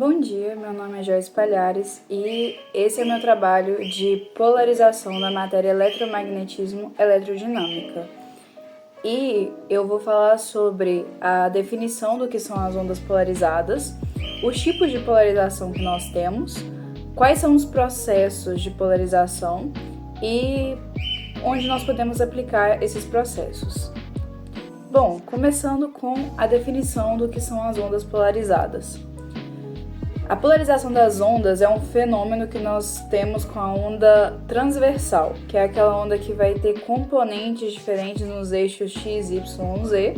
Bom dia, meu nome é Joyce Palhares e esse é meu trabalho de polarização da matéria eletromagnetismo eletrodinâmica. E eu vou falar sobre a definição do que são as ondas polarizadas, os tipos de polarização que nós temos, quais são os processos de polarização e onde nós podemos aplicar esses processos. Bom, começando com a definição do que são as ondas polarizadas. A polarização das ondas é um fenômeno que nós temos com a onda transversal, que é aquela onda que vai ter componentes diferentes nos eixos x, y, z,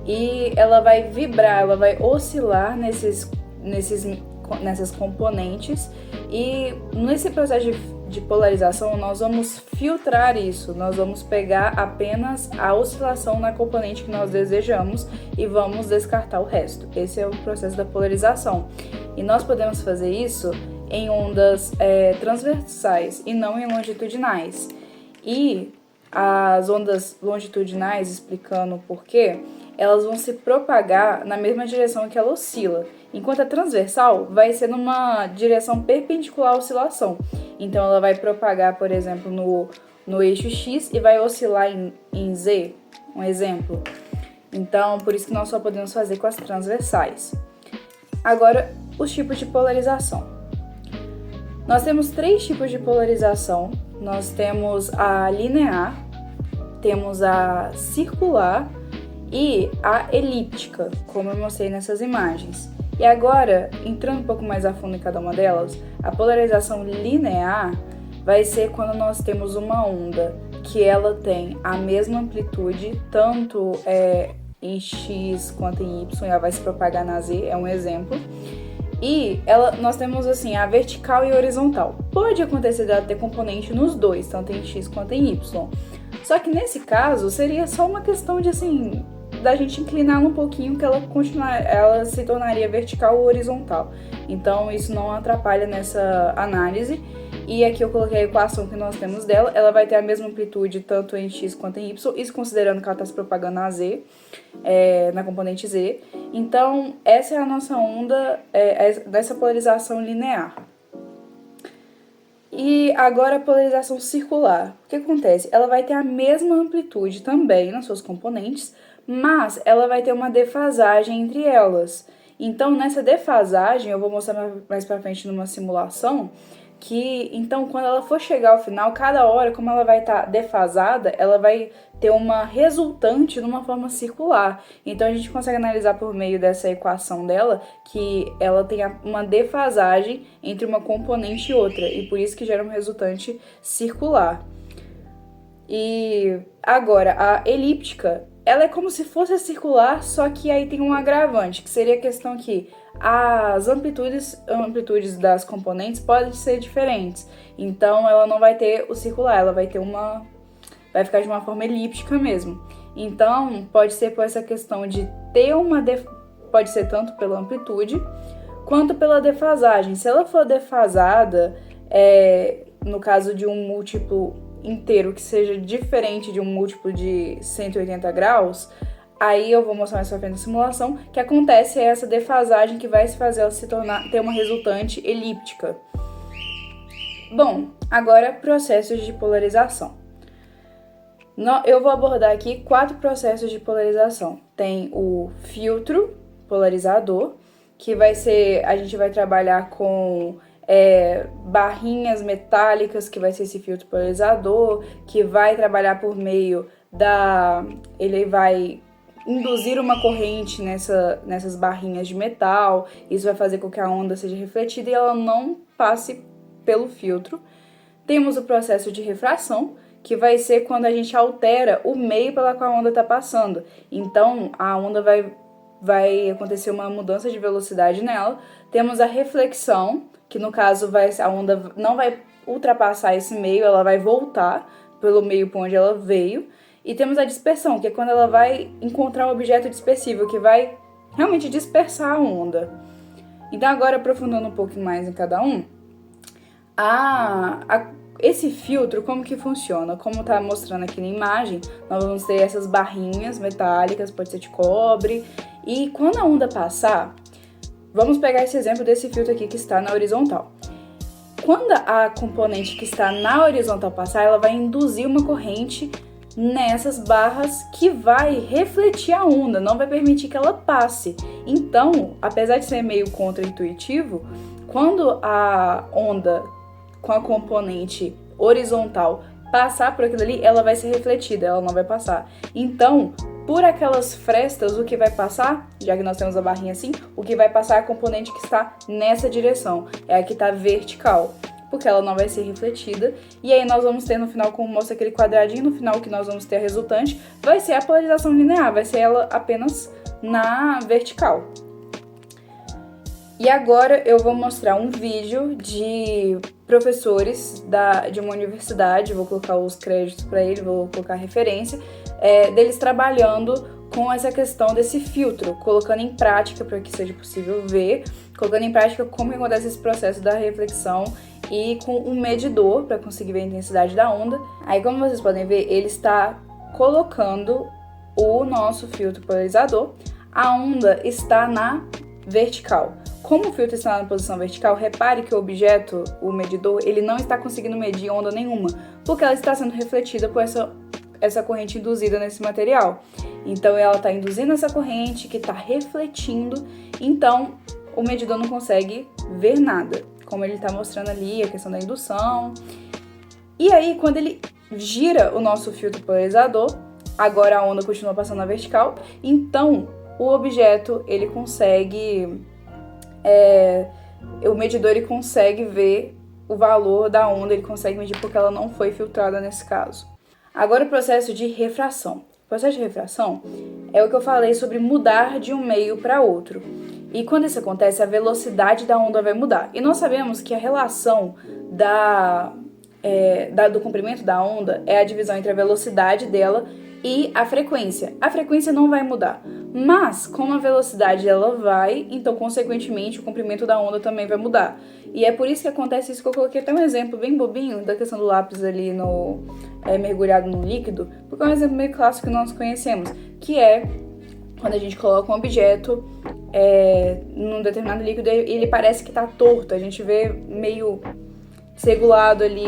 e ela vai vibrar, ela vai oscilar nessas componentes, e nesse processo de polarização nós vamos filtrar isso, nós vamos pegar apenas a oscilação na componente que nós desejamos e vamos descartar o resto. Esse é o processo da polarização. E nós podemos fazer isso em ondas transversais e não em longitudinais. E as ondas longitudinais, explicando o porquê, elas vão se propagar na mesma direção que ela oscila, enquanto a transversal vai ser numa direção perpendicular à oscilação. Então ela vai propagar, por exemplo, no eixo X e vai oscilar em Z, um exemplo. Então, por isso que nós só podemos fazer com as transversais. Agora, os tipos de polarização. Nós temos 3 tipos de polarização. Nós temos a linear, temos a circular e a elíptica, como eu mostrei nessas imagens. E agora, entrando um pouco mais a fundo em cada uma delas, a polarização linear vai ser quando nós temos uma onda que ela tem a mesma amplitude, tanto em X quanto em Y, ela vai se propagar na Z, é um exemplo. E nós temos assim a vertical e a horizontal. Pode acontecer dela ter componente nos dois, tanto em X quanto em Y. Só que nesse caso seria só uma questão de assim, da gente inclinar um pouquinho que ela se tornaria vertical ou horizontal. Então isso não atrapalha nessa análise. E aqui eu coloquei a equação que nós temos dela. Ela vai ter a mesma amplitude tanto em X quanto em Y, isso considerando que ela está se propagando na Z, na componente Z. Então, essa é a nossa onda dessa polarização linear. E agora a polarização circular. O que acontece? Ela vai ter a mesma amplitude também nas suas componentes, mas ela vai ter uma defasagem entre elas. Então, nessa defasagem, eu vou mostrar mais pra frente numa simulação, que então quando ela for chegar ao final, cada hora, como ela vai estar defasada, ela vai ter uma resultante numa forma circular. Então a gente consegue analisar por meio dessa equação dela que ela tem uma defasagem entre uma componente e outra, e por isso que gera um resultante circular. E agora, a elíptica, ela é como se fosse a circular, só que aí tem um agravante, que seria a questão que as amplitudes das componentes podem ser diferentes. Então ela não vai ter o circular, ela vai ficar de uma forma elíptica mesmo. Então pode ser por essa questão de ter pode ser tanto pela amplitude quanto pela defasagem. Se ela for defasada, no caso de um múltiplo inteiro que seja diferente de um múltiplo de 180 graus, aí eu vou mostrar mais pra frente na simulação, que acontece essa defasagem que vai se fazer ela ter uma resultante elíptica. Bom, agora processos de polarização. Eu vou abordar aqui 4 processos de polarização. Tem o filtro polarizador, que a gente vai trabalhar com barrinhas metálicas, que vai ser esse filtro polarizador, que vai trabalhar por meio ele vai induzir uma corrente nessas barrinhas de metal. Isso vai fazer com que a onda seja refletida e ela não passe pelo filtro. Temos o processo de refração, que vai ser quando a gente altera o meio pela qual a onda está passando. Então, a onda vai acontecer uma mudança de velocidade nela. Temos a reflexão, que no caso a onda não vai ultrapassar esse meio, ela vai voltar pelo meio por onde ela veio. E temos a dispersão, que é quando ela vai encontrar um objeto dispersível, que vai realmente dispersar a onda. Então agora, aprofundando um pouquinho mais em cada um, esse filtro, como que funciona? Como está mostrando aqui na imagem, nós vamos ter essas barrinhas metálicas, pode ser de cobre, e quando a onda passar, Vamos pegar esse exemplo desse filtro aqui que está na horizontal. Quando a componente que está na horizontal passar, ela vai induzir uma corrente nessas barras que vai refletir a onda, não vai permitir que ela passe. Então, apesar de ser meio contraintuitivo, quando a onda com a componente horizontal passar por aquilo ali, ela vai ser refletida, ela não vai passar. Então, por aquelas frestas, o que vai passar, já que nós temos a barrinha assim, o que vai passar é a componente que está nessa direção, é a que está vertical, porque ela não vai ser refletida. E aí nós vamos ter no final, como mostra aquele quadradinho, no final que nós vamos ter a resultante, vai ser a polarização linear, vai ser ela apenas na vertical. E agora eu vou mostrar um vídeo de professores de uma universidade, vou colocar os créditos para ele, vou colocar a referência, deles trabalhando com essa questão desse filtro, colocando em prática, para que seja possível ver, colocando em prática como acontece esse processo da reflexão e com um medidor para conseguir ver a intensidade da onda. Aí, como vocês podem ver, ele está colocando o nosso filtro polarizador, a onda está na vertical. Como o filtro está na posição vertical, repare que o objeto, o medidor, ele não está conseguindo medir onda nenhuma, porque ela está sendo refletida por essa corrente induzida nesse material. Então ela está induzindo essa corrente que está refletindo, então o medidor não consegue ver nada, como ele está mostrando ali, a questão da indução. E aí, quando ele gira o nosso filtro polarizador, agora a onda continua passando na vertical, então o objeto, ele consegue... o medidor ele consegue ver o valor da onda, ele consegue medir porque ela não foi filtrada nesse caso. Agora o processo de refração. O processo de refração é o que eu falei sobre mudar de um meio para outro. E quando isso acontece, a velocidade da onda vai mudar. E nós sabemos que a relação do comprimento da onda é a divisão entre a velocidade dela e a frequência. A frequência não vai mudar, mas como a velocidade ela vai, então consequentemente o comprimento da onda também vai mudar. E é por isso que acontece isso que eu coloquei até um exemplo bem bobinho da questão do lápis ali mergulhado no líquido, porque é um exemplo meio clássico que nós conhecemos, que é quando a gente coloca um objeto num determinado líquido e ele parece que está torto, a gente vê meio regulado ali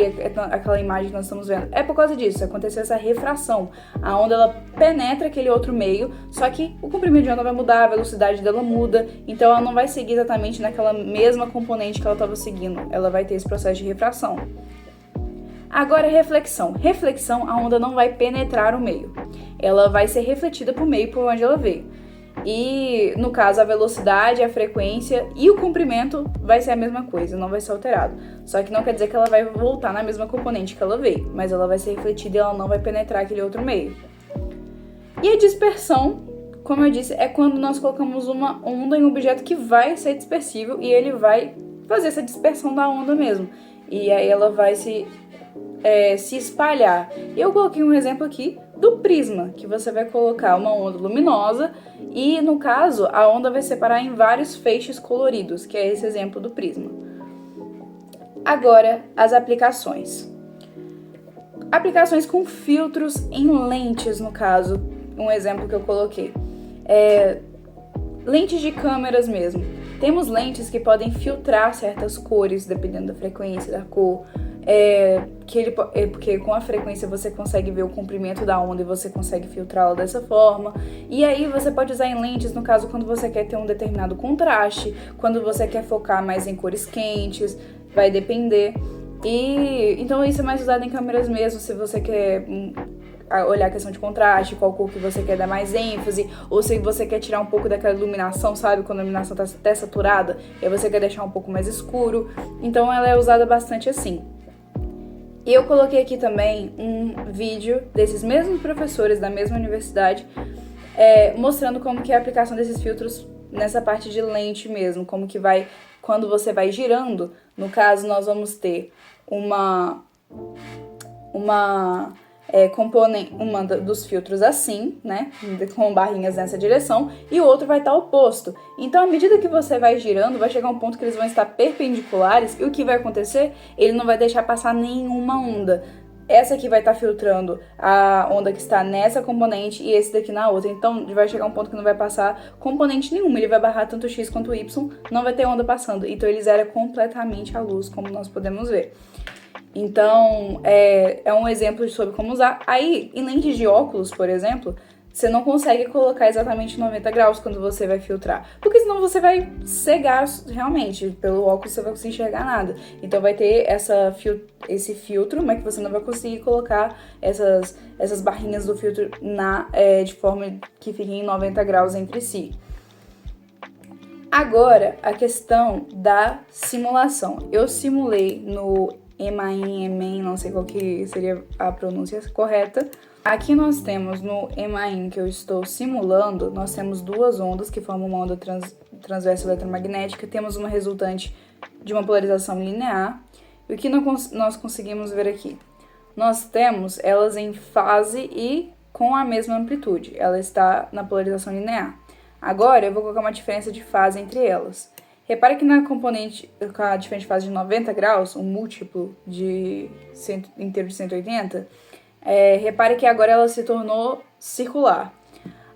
aquela imagem que nós estamos vendo. É por causa disso, aconteceu essa refração. A onda ela penetra aquele outro meio, só que o comprimento de onda vai mudar, a velocidade dela muda, então ela não vai seguir exatamente naquela mesma componente que ela estava seguindo. Ela vai ter esse processo de refração. Agora, reflexão. Reflexão, a onda não vai penetrar o meio. Ela vai ser refletida por meio por onde ela veio. E, no caso, a velocidade, a frequência e o comprimento vai ser a mesma coisa, não vai ser alterado. Só que não quer dizer que ela vai voltar na mesma componente que ela veio, mas ela vai ser refletida e ela não vai penetrar aquele outro meio. E a dispersão, como eu disse, é quando nós colocamos uma onda em um objeto que vai ser dispersível e ele vai fazer essa dispersão da onda mesmo. E aí ela vai se espalhar. E eu coloquei um exemplo aqui do prisma, que você vai colocar uma onda luminosa e, no caso, a onda vai separar em vários feixes coloridos, que é esse exemplo do prisma. Agora, as aplicações. Aplicações com filtros em lentes, no caso, um exemplo que eu coloquei. Lentes de câmeras mesmo. Temos lentes que podem filtrar certas cores, dependendo da frequência da cor, porque com a frequência você consegue ver o comprimento da onda e você consegue filtrá-la dessa forma. E aí você pode usar em lentes, no caso, quando você quer ter um determinado contraste, quando você quer focar mais em cores quentes, vai depender. E então isso é mais usado em câmeras mesmo, se você quer olhar a questão de contraste, qual cor que você quer dar mais ênfase, ou se você quer tirar um pouco daquela iluminação, sabe? Quando a iluminação tá até saturada, e aí você quer deixar um pouco mais escuro. Então ela é usada bastante assim. E eu coloquei aqui também um vídeo desses mesmos professores da mesma universidade, mostrando como que é a aplicação desses filtros nessa parte de lente mesmo, como que vai, quando você vai girando, no caso nós vamos ter uma dos filtros assim, né, com barrinhas nessa direção, e o outro vai estar oposto. Então, à medida que você vai girando, vai chegar um ponto que eles vão estar perpendiculares, e o que vai acontecer? Ele não vai deixar passar nenhuma onda. essa aqui vai estar filtrando a onda que está nessa componente e esse daqui na outra. Então vai chegar um ponto que não vai passar componente nenhuma, ele vai barrar tanto X quanto Y, não vai ter onda passando. Então ele zera completamente a luz, como nós podemos ver. Então é um exemplo sobre como usar. Aí, em lentes de óculos, por exemplo, você não consegue colocar exatamente 90 graus quando você vai filtrar, porque senão você vai cegar realmente, pelo óculos você vai conseguir enxergar nada. Então vai ter esse filtro, mas que você não vai conseguir colocar essas barrinhas do filtro de forma que fiquem em 90 graus entre si. Agora, a questão da simulação. Eu simulei no EMAIN, não sei qual que seria a pronúncia correta. Aqui nós temos no EMAIN que eu estou simulando, nós temos duas ondas que formam uma onda transversa eletromagnética, temos uma resultante de uma polarização linear. E o que nós conseguimos ver aqui? Nós temos elas em fase e com a mesma amplitude, ela está na polarização linear. Agora eu vou colocar uma diferença de fase entre elas. Repare que na componente com a diferença de fase de 90 graus, um múltiplo inteiro de 180, repare que agora ela se tornou circular.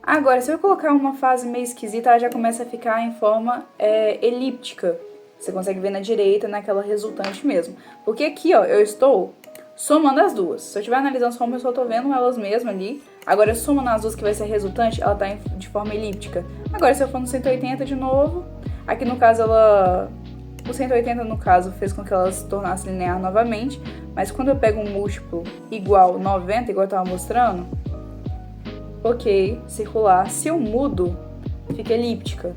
Agora, se eu colocar uma fase meio esquisita, ela já começa a ficar em forma elíptica. Você consegue ver na direita, naquela resultante mesmo. Porque aqui, ó, eu estou somando as duas. Se eu estiver analisando as formas, eu só estou vendo elas mesmas ali. Agora, somando as duas que vai ser a resultante, ela está de forma elíptica. Agora, se eu for no 180 de novo, aqui no caso o 180 no caso fez com que ela se tornasse linear novamente, mas quando eu pego um múltiplo igual 90, igual eu estava mostrando, ok, circular, se eu mudo, fica elíptica.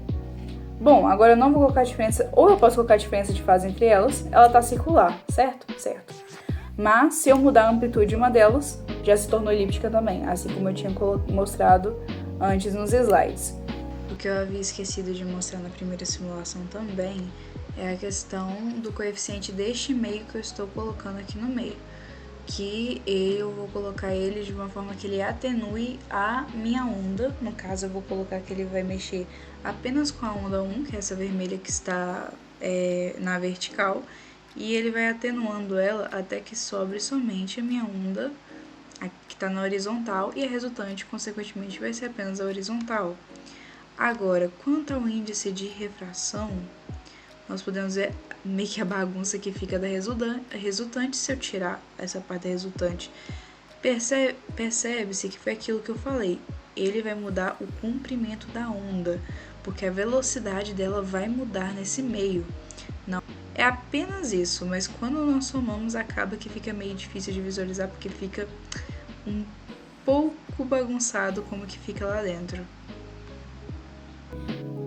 Bom, agora eu não vou colocar a diferença, ou eu posso colocar a diferença de fase entre elas, ela tá circular, certo? Certo. Mas se eu mudar a amplitude de uma delas, já se tornou elíptica também, assim como eu tinha mostrado antes nos slides. O que eu havia esquecido de mostrar na primeira simulação também é a questão do coeficiente deste meio que eu estou colocando aqui no meio, que eu vou colocar ele de uma forma que ele atenue a minha onda. No caso, eu vou colocar que ele vai mexer apenas com a onda 1, que é essa vermelha que está na vertical, e ele vai atenuando ela até que sobre somente a minha onda, que está na horizontal, e a resultante, consequentemente, vai ser apenas a horizontal. Agora, quanto ao índice de refração, nós podemos ver meio que a bagunça que fica da resultante se eu tirar essa parte da resultante. Percebe-se que foi aquilo que eu falei. Ele vai mudar o comprimento da onda, porque a velocidade dela vai mudar nesse meio. Não é apenas isso, mas quando nós somamos acaba que fica meio difícil de visualizar, porque fica um pouco bagunçado como que fica lá dentro.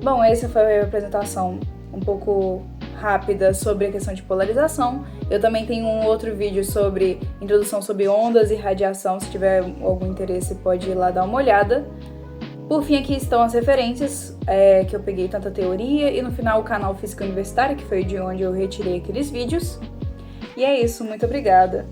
Bom, essa foi a apresentação um pouco rápida sobre a questão de polarização. Eu também tenho um outro vídeo sobre introdução sobre ondas e radiação. Se tiver algum interesse, pode ir lá dar uma olhada. Por fim, aqui estão as referências que eu peguei, tanto a teoria e no final o canal Física Universitária, que foi de onde eu retirei aqueles vídeos. E é isso, muito obrigada!